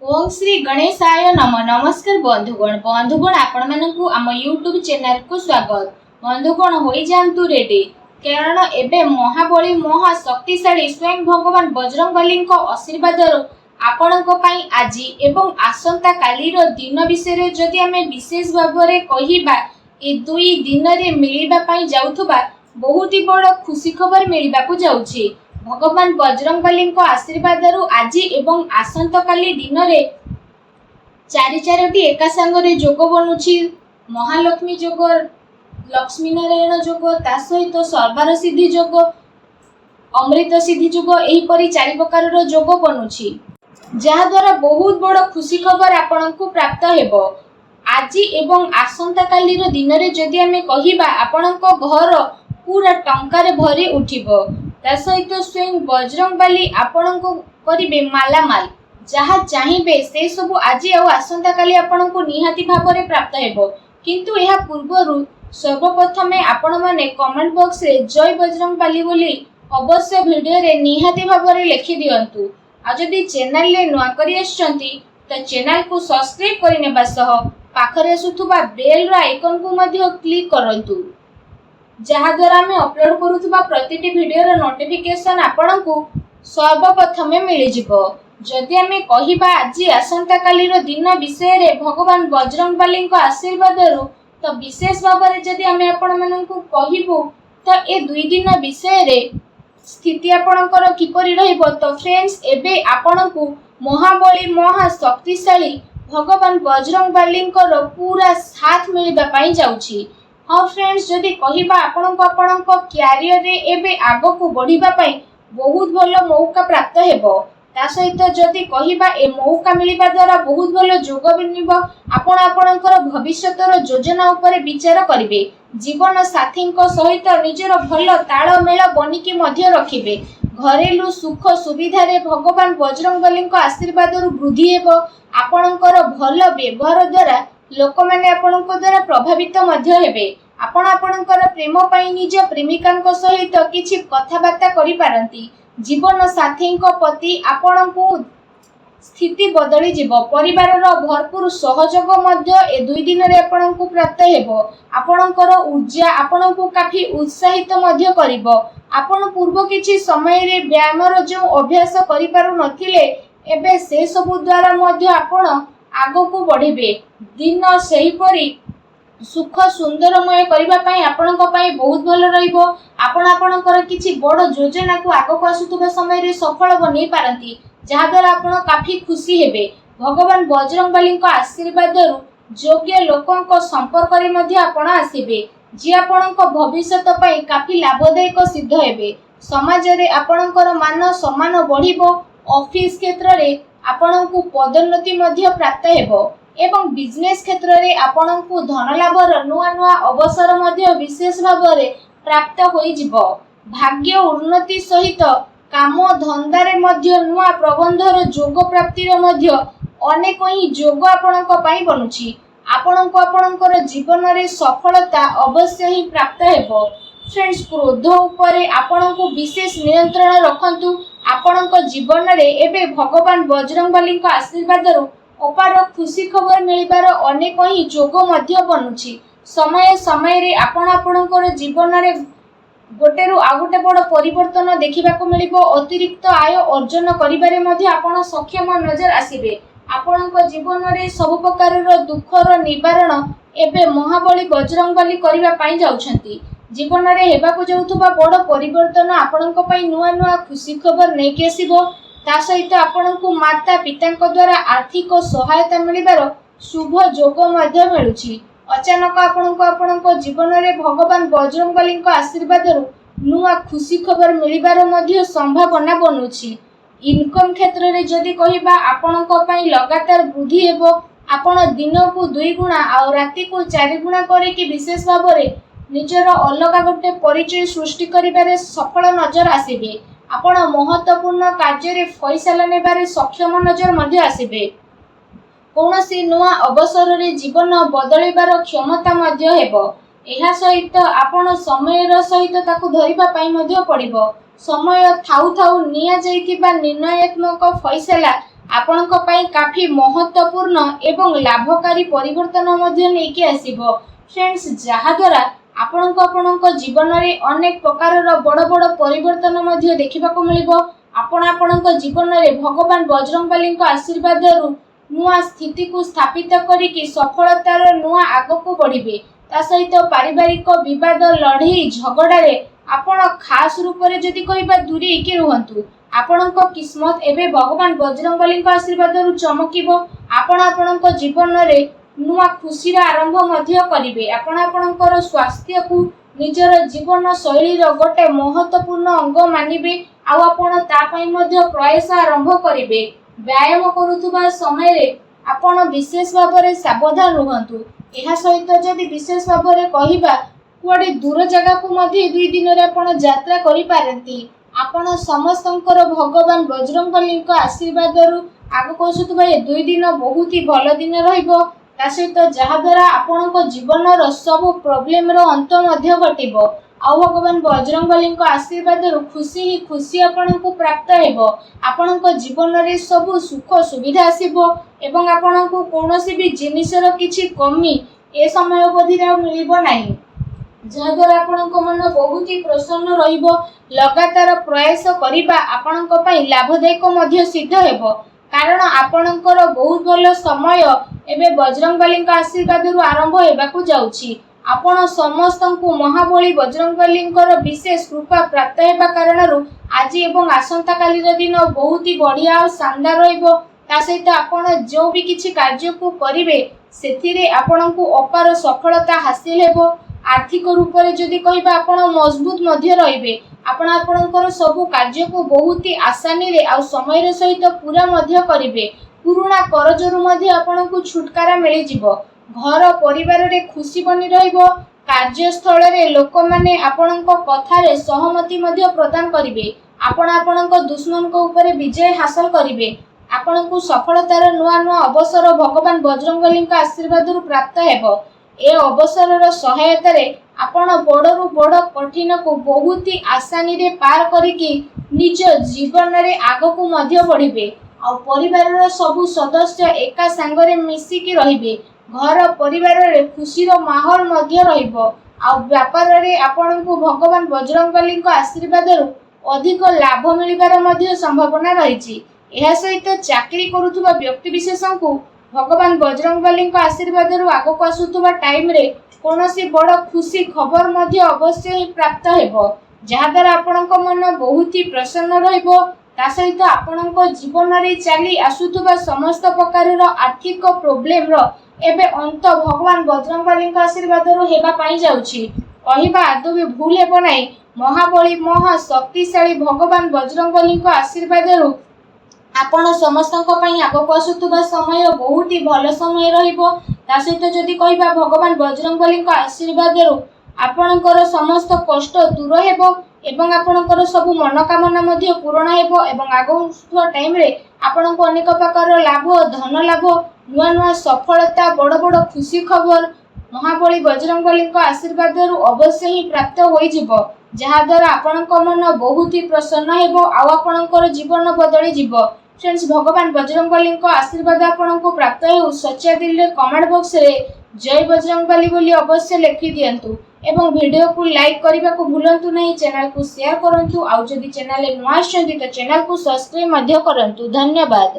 ओम श्री गणेशाय नम नमस्कार बंधुगण आपण मानकु आम यूट्यूब चैनल को स्वागत। बंधुगण होई जानतु रेडी कारण एबे महाबली महाशक्तिशाली स्वयं भगवान बजरंगबली को आशीर्वाद आपणक पई आज एवं आसंता काली रो दिन विषय जदि आमे विशेष भाव में कहिबा ए दुई दिन रे मिलिबा पई जाउथबा बहुत ही बड़ खुशी खबर मिलिबा को जाउछि। भगवान बजरंगबली आशीर्वाद आज एवं आसंता काली दिन रे चारि एका संगे जोग बनुछि। महालक्ष्मी जोग, लक्ष्मी नारायण जोग, ता सहित सर्वार सिद्धि जोग, अमृत सिद्धि जोग, एहीपरि चारि प्रकार जोग बनुछि जहा द्वारा बहुत बड़ खुशी खबर आपनकु प्राप्त हेबो। आज एवं आसंता काली रो दिन रे जदि आमे कहिबा आपनक घर पूरा टंकार भरी उठिबो। ता सहित स्वयं बजरंगबली आपनकु करिबे मालामाल जहाँ चाहिए से सब आज आसंता काली आपनकु निहाती भाव में प्राप्त हेबो। किंतु यह पूर्व सर्वप्रथम आपण माने कमेंट बॉक्स रे जय बजरंगबली बोली अवश्य वीडियो रे निहाती भाव में लिखि दियंतु। आ जदि चैनल ले नुआ करी आछंती त चैनल को सब्सक्राइब करिनेबा सह पाखरे आसुथुबा बेल रो आइकन को मध्य क्लिक करंतु जहा द्वारा हमें अपलोड करूथुबा प्रतिटी वीडियो रो नोटिफिकेशन आपनकु सर्वप्रथम मिलि जिवो। जदि आमे कहिबा आज आसंता काली रो दिन विषय रे भगवान बजरंगबली को आशीर्वाद तो विशेष भाव में जदि आमे आपण मानकु कहिबो तो ए दुई दिन विषय रे स्थिति आपणकर किपरि रहिबो। तो फ्रेंड्स एबे आपणकु महाबली महाशक्तिशाली भगवान बजरंगबली पूरा साथ मिलबा पई जाउछि। हाँ फ्रेंड्स जदि कहिबा आपणको आपणको कैरियर रे एबे आगो को बढ़िबा पई बहुत भलो मौका प्राप्त हेबो। ता सहित जदि कहिबा ए मौका मिलिबा द्वारा बहुत भलो जोग बनिबो। आपण आपणकर भविष्यतर योजना ऊपर विचार करिवे। जीवन साथी सहित निजर भल तालमेल बनिकी मध्य रखिबे। घरेलू सुख सुविधा रे भगवान बजरंगबली आशीर्वाद वृद्धि हेबो। आपणकर भल व्यवहार द्वारा लोक माने आपणक द्वारा प्रभावित मध्य हेबे। आपण आपणकर प्रेम पई निज प्रेमिका सहित किछि कथाबार्ता करि पारंती। जीवन साथी प्रति आपणकु स्थिति बदली जीवो। परिवार रो भरपूर सहयोग मध्य ए दुई दिन रे आपणकु प्राप्त हेबो। आपणकर ऊर्जा आपणकु काफी उत्साहित मध्य करिवो। आपण पूर्व किछि समय रे व्यायाम रो जो अभ्यास करि पारु नथिले एबे से सब द्वारा मध्य आपण आगो को बढ़िबे। दिन सही परी सुख सुंदरमय करिबा पई आपणक पई बहुत भलो रहिबो। आपण आपणकर किछि बड़ योजना को आगो को आसुतबा समय रे सफल बनै पारंती जहा द्वारा आपण काफी खुशी हेबे। भगवान बजरंगबली आशीर्वाद योग्य लोकंक संपर्क रे मध्य आपण आसीबे जे आपणक भविष्यत पई काफी लाभदायक सिद्ध हेबे। समाज रे आपणकर मान सम्मान बढ़िबो। ऑफिस क्षेत्र रे आपणकु पदोन्नति मध्य प्राप्त हेबो एवं बिजनेस क्षेत्र रे आपणकु धन लाभर नुआ नुआ अवसर मध्य विशेष भाव में प्राप्त होई जिवो। भाग्य उन्नति सहित काम धंदा रे मध्य नुआ प्रबंधर जोग प्राप्तिर मध्य अनेक ही जोग आपणक पई बनुछि। आपणक आपणकर जीवन रे सफलता अवश्य ही प्राप्त हेबो। फ्रेंड्स क्रोध उपरे आपणकु विशेष नियंत्रण रखंतु। आपणक जीवन रे एबे भगवान बजरंगबली आशीर्वाद अपार खुशी खबर मिलिबार अनेक ही जोग मध्य बनुछि। समय समय रे आपण आपणकर जीवन रे गोटेरु आ गोटे बड़ परिवर्तन देखिबा को मिलिबो। अतिरिक्त आय अर्जन करिबारे मध्य आपण सक्षम नजर आसीबे। आपणक जीवन रे सब प्रकार रो दुखर निवारण एबे महाबली बजरंगबली करिबा पई जाउछंती। जीवन रे हेबा को जाउथबा बड़ परिवर्तन आपणक पई नुआ नुआ खुशी खबर नै के आसीबो। ता सहित आपणकु माता पिता द्वारा आर्थिक सहायता मिलिबार शुभ जोग मध्य मिलुछि। अचानक आपणक जीवन रे भगवान बजरंगबली आशीर्वाद नुआ खुशी खबर मिलिबार मध्य संभावना बनुछि। इनकम क्षेत्र रे जदि कहिबा आपणक पई लगातार वृद्धि हेबो। आपण दिन को 2 गुणा आ राति को 4 गुणा करे कि विशेष भाव में निजर अलग गोटे परिचय सृष्टि करिबारे सफल नजर आसीबे। आपण महत्वपूर्ण कार्य रे फैसला नेबारे सक्षम नजर मध्य आसीबे। कौनसी नुआ अवसर रे जीवन बदलिबार क्षमता मध्य हेबो। एहा सहित आपण समय सहित ताकु धरिबा पई मध्य पड़िबो। समय थाउ थाउ निया जाइतिबा निर्णयात्मक फैसला ଆପଣଙ୍କ ପାଇଁ କାଫି ମହତ୍ୱପୂର୍ଣ୍ଣ ଏବଂ ଲାଭକାରୀ ପରିବର୍ତ୍ତନ ମଧ୍ୟ ନେଇକି ଆସିବ ଫ୍ରେଣ୍ଡସ୍, ଯାହାଦ୍ୱାରା ଆପଣଙ୍କ ଜୀବନରେ ଅନେକ ପ୍ରକାରର ବଡ଼ ବଡ଼ ପରିବର୍ତ୍ତନ ମଧ୍ୟ ଦେଖିବାକୁ ମିଳିବ। ଆପଣଙ୍କ ଜୀବନରେ ଭଗବାନ ବଜରଙ୍ଗବାଲୀଙ୍କ ଆଶୀର୍ବାଦରୁ ନୂଆ ସ୍ଥିତିକୁ ସ୍ଥାପିତ କରିକି ସଫଳତାର ନୂଆ ଆଗକୁ ବଢ଼ିବେ। ତା ସହିତ ପାରିବାରିକ ବିବାଦ, ଲଢ଼େଇ, ଝଗଡ଼ାରେ ଆପଣ ଖାସ ରୂପରେ ଯଦି କହିବା ଦୂରେଇକି ରୁହନ୍ତୁ। ଆପଣଙ୍କ କିସ୍ମତ ଏବେ ଭଗବାନ ବଜରଙ୍ଗବାଲୀଙ୍କ ଆଶୀର୍ବାଦରୁ ଚମକିବ। ଆପଣଙ୍କ ଜୀବନରେ ନୂଆ ଖୁସିର ଆରମ୍ଭ ମଧ୍ୟ କରିବେ। ଆପଣଙ୍କର ସ୍ୱାସ୍ଥ୍ୟକୁ ନିଜର ଜୀବନ ଶୈଳୀର ଗୋଟେ ମହତ୍ୱପୂର୍ଣ୍ଣ ଅଙ୍ଗ ମାନିବେ ଆଉ ଆପଣ ତା ପାଇଁ ମଧ୍ୟ ପ୍ରୟାସ ଆରମ୍ଭ କରିବେ। ବ୍ୟାୟାମ କରୁଥିବା ସମୟରେ ଆପଣ ବିଶେଷ ଭାବରେ ସାବଧାନ ରୁହନ୍ତୁ। ଏହା ସହିତ ଯଦି ବିଶେଷ ଭାବରେ କହିବା କୁଆଡ଼େ ଦୂର ଜାଗାକୁ ମଧ୍ୟ 2 ଦିନରେ ଆପଣ ଯାତ୍ରା କରିପାରନ୍ତି। ଆପଣ ସମସ୍ତଙ୍କର ଭଗବାନ ବଜରଙ୍ଗବାଲୀଙ୍କ ଆଶୀର୍ବାଦରୁ ଆଗକୁ ଆସୁଥିବା ଏ 2 ଦିନ ବହୁତ ହି ଭଲ ଦିନ ରହିବ। ତା ସହିତ ଯାହାଦ୍ୱାରା ଆପଣଙ୍କ ଜୀବନର ସବୁ ପ୍ରୋବ୍ଲେମର ଅନ୍ତ ମଧ୍ୟ ଘଟିବ ଆଉ ଭଗବାନ ବଜରଙ୍ଗବାଲୀଙ୍କ ଆଶୀର୍ବାଦରୁ ଖୁସି ହିଁ ଖୁସି ଆପଣଙ୍କୁ ପ୍ରାପ୍ତ ହେବ। ଆପଣଙ୍କ ଜୀବନରେ ସବୁ ସୁଖ ସୁବିଧା ଆସିବ ଏବଂ ଆପଣଙ୍କୁ କୌଣସି ବି ଜିନିଷର କିଛି କମି ଏ ସମୟ ଅବଧିରେ ଆଉ ମିଳିବ ନାହିଁ, ଯାହାଦ୍ୱାରା ଆପଣଙ୍କ ମନ ବହୁତ ହି ପ୍ରସନ୍ନ ରହିବ। ଲଗାତାର ପ୍ରୟାସ କରିବା ଆପଣଙ୍କ ପାଇଁ ଲାଭଦାୟକ ମଧ୍ୟ ସିଦ୍ଧ ହେବ, କାରଣ ଆପଣଙ୍କର ବହୁତ ଭଲ ସମୟ ଏବେ ବଜରଙ୍ଗବାଲୀଙ୍କ ଆଶୀର୍ବାଦରୁ ଆରମ୍ଭ ହେବାକୁ ଯାଉଛି। ଆପଣ ସମସ୍ତଙ୍କୁ ମହାବଳୀ ବଜରଙ୍ଗବାଲୀଙ୍କର ବିଶେଷ କୃପା ପ୍ରାପ୍ତ ହେବା କାରଣରୁ ଆଜି ଏବଂ ଆସନ୍ତାକାଲିର ଦିନ ବହୁତ ହି ବଢ଼ିଆ ଆଉ ଶାନଦାର ରହିବ। ତା ସହିତ ଆପଣ ଯେଉଁ ବି କିଛି କାର୍ଯ୍ୟକୁ କରିବେ ସେଥିରେ ଆପଣଙ୍କୁ ଅପାର ସଫଳତା ହାସିଲ ହେବ। ଆର୍ଥିକ ରୂପରେ ଯଦି କହିବା ଆପଣ ମଜବୁତ ମଧ୍ୟ ରହିବେ। ଆପଣଙ୍କର ସବୁ କାର୍ଯ୍ୟକୁ ବହୁତ ହି ଆସାନୀରେ ଆଉ ସମୟର ସହିତ ପୁରା ମଧ୍ୟ କରିବେ। ପୁରୁଣା କରଜରୁ ମଧ୍ୟ ଆପଣଙ୍କୁ ଛୁଟକାରା ମିଳିଯିବ। ଘର ପରିବାରରେ ଖୁସି ବନି ରହିବ। କାର୍ଯ୍ୟସ୍ଥଳରେ ଲୋକମାନେ ଆପଣଙ୍କ କଥାରେ ସହମତି ମଧ୍ୟ ପ୍ରଦାନ କରିବେ। ଆପଣଙ୍କ ଦୁଶ୍ମନଙ୍କ ଉପରେ ବିଜୟ ହାସଲ କରିବେ। ଆପଣଙ୍କୁ ସଫଳତାର ନୂଆ ଅବସର ଭଗବାନ ବଜରଙ୍ଗବାଲୀଙ୍କ ଆଶୀର୍ବାଦରୁ ପ୍ରାପ୍ତ ହେବ। ଏ ଅବସରର ସହାୟତାରେ ଆପଣ ବଡ଼ରୁ ବଡ଼ କଠିନକୁ ବହୁତ ହି ଆସାନୀରେ ପାର କରିକି ନିଜ ଜୀବନରେ ଆଗକୁ ମଧ୍ୟ ବଢ଼ିବେ ଆଉ ପରିବାରର ସବୁ ସଦସ୍ୟ ଏକା ସାଙ୍ଗରେ ମିଶିକି ରହିବେ। ଘର ପରିବାରରେ ଖୁସିର ମାହୋଲ ମଧ୍ୟ ରହିବ ଆଉ ବ୍ୟାପାରରେ ଆପଣଙ୍କୁ ଭଗବାନ ବଜରଙ୍ଗବାଲୀଙ୍କ ଆଶୀର୍ବାଦରୁ ଅଧିକ ଲାଭ ମିଳିବାର ମଧ୍ୟ ସମ୍ଭାବନା ରହିଛି। ଏହା ସହିତ ଚାକିରି କରୁଥିବା ବ୍ୟକ୍ତିବିଶେଷଙ୍କୁ ଭଗବାନ ବଜରଙ୍ଗବାଲୀଙ୍କ ଆଶୀର୍ବାଦରୁ ଆଗକୁ ଆସୁଥିବା ଟାଇମରେ କୌଣସି ବଡ଼ ଖୁସି ଖବର ମଧ୍ୟ ଅବଶ୍ୟ ହିଁ ପ୍ରାପ୍ତ ହେବ, ଯାହାଦ୍ୱାରା ଆପଣଙ୍କ ମନ ବହୁତ ହି ପ୍ରସନ୍ନ ରହିବ। ତା ସହିତ ଆପଣଙ୍କ ଜୀବନରେ ଚାଲି ଆସୁଥିବା ସମସ୍ତ ପ୍ରକାରର ଆର୍ଥିକ ପ୍ରୋବ୍ଲେମର ଏବେ ଅନ୍ତ ଭଗବାନ ବଜରଙ୍ଗବାଲୀଙ୍କ ଆଶୀର୍ବାଦରୁ ହେବା ପାଇଁ ଯାଉଛି। କହିବା ଆଦୌ ବି ଭୁଲ ହେବ ନାହିଁ। ମହାବଳୀ ମହାଶକ୍ତିଶାଳୀ ଭଗବାନ ବଜରଙ୍ଗବାଲୀଙ୍କ ଆଶୀର୍ବାଦରୁ ଆପଣ ସମସ୍ତଙ୍କ ପାଇଁ ଆଗକୁ ଆସୁଥିବା ସମୟ ବହୁତ ହି ଭଲ ସମୟ ରହିବ। ତା ସହିତ ଯଦି କହିବା ଭଗବାନ ବଜରଙ୍ଗବାଲୀଙ୍କ ଆଶୀର୍ବାଦରୁ ଆପଣଙ୍କର ସମସ୍ତ କଷ୍ଟ ଦୂର ହେବ ଏବଂ ଆପଣଙ୍କର ସବୁ ମନୋକାମନା ମଧ୍ୟ ପୂରଣ ହେବ ଏବଂ ଆଗକୁ ଟାଇମରେ ଆପଣଙ୍କୁ ଅନେକ ପ୍ରକାର ଲାଭ, ଧନ ଲାଭ, ନୂଆ ସଫଳତା, ବଡ଼ ବଡ଼ ଖୁସି ଖବର ମହାବଳୀ ବଜରଙ୍ଗବାଲୀଙ୍କ ଆଶୀର୍ବାଦରୁ ଅବଶ୍ୟ ହିଁ ପ୍ରାପ୍ତ ହୋଇଯିବ, ଯାହାଦ୍ୱାରା ଆପଣଙ୍କ ମନ ବହୁତ ହି ପ୍ରସନ୍ନ ହେବ ଆଉ ଆପଣଙ୍କର ଜୀବନ ବଦଳିଯିବ। ଫ୍ରେଣ୍ଡସ୍, ଭଗବାନ ବଜରଙ୍ଗବାଲୀଙ୍କ ଆଶୀର୍ବାଦ ଆପଣଙ୍କୁ ପ୍ରାପ୍ତ ହେଉ। ସଚ୍ଚା ଦିଲରେ କମେଣ୍ଟ ବକ୍ସରେ ଜୟ ବଜରଙ୍ଗବାଲୀ ବୋଲି ଅବଶ୍ୟ ଲେଖି ଦିଅନ୍ତୁ ଏବଂ ଭିଡ଼ିଓକୁ ଲାଇକ୍ କରିବାକୁ ଭୁଲନ୍ତୁ ନାହିଁ। ଚ୍ୟାନେଲକୁ ସେୟାର କରନ୍ତୁ ଆଉ ଯଦି ଚ୍ୟାନେଲରେ ନୂଆ ଆସିଛନ୍ତି ତ ଚ୍ୟାନେଲକୁ ସବସ୍କ୍ରାଇବ୍ ମଧ୍ୟ କରନ୍ତୁ। ଧନ୍ୟବାଦ।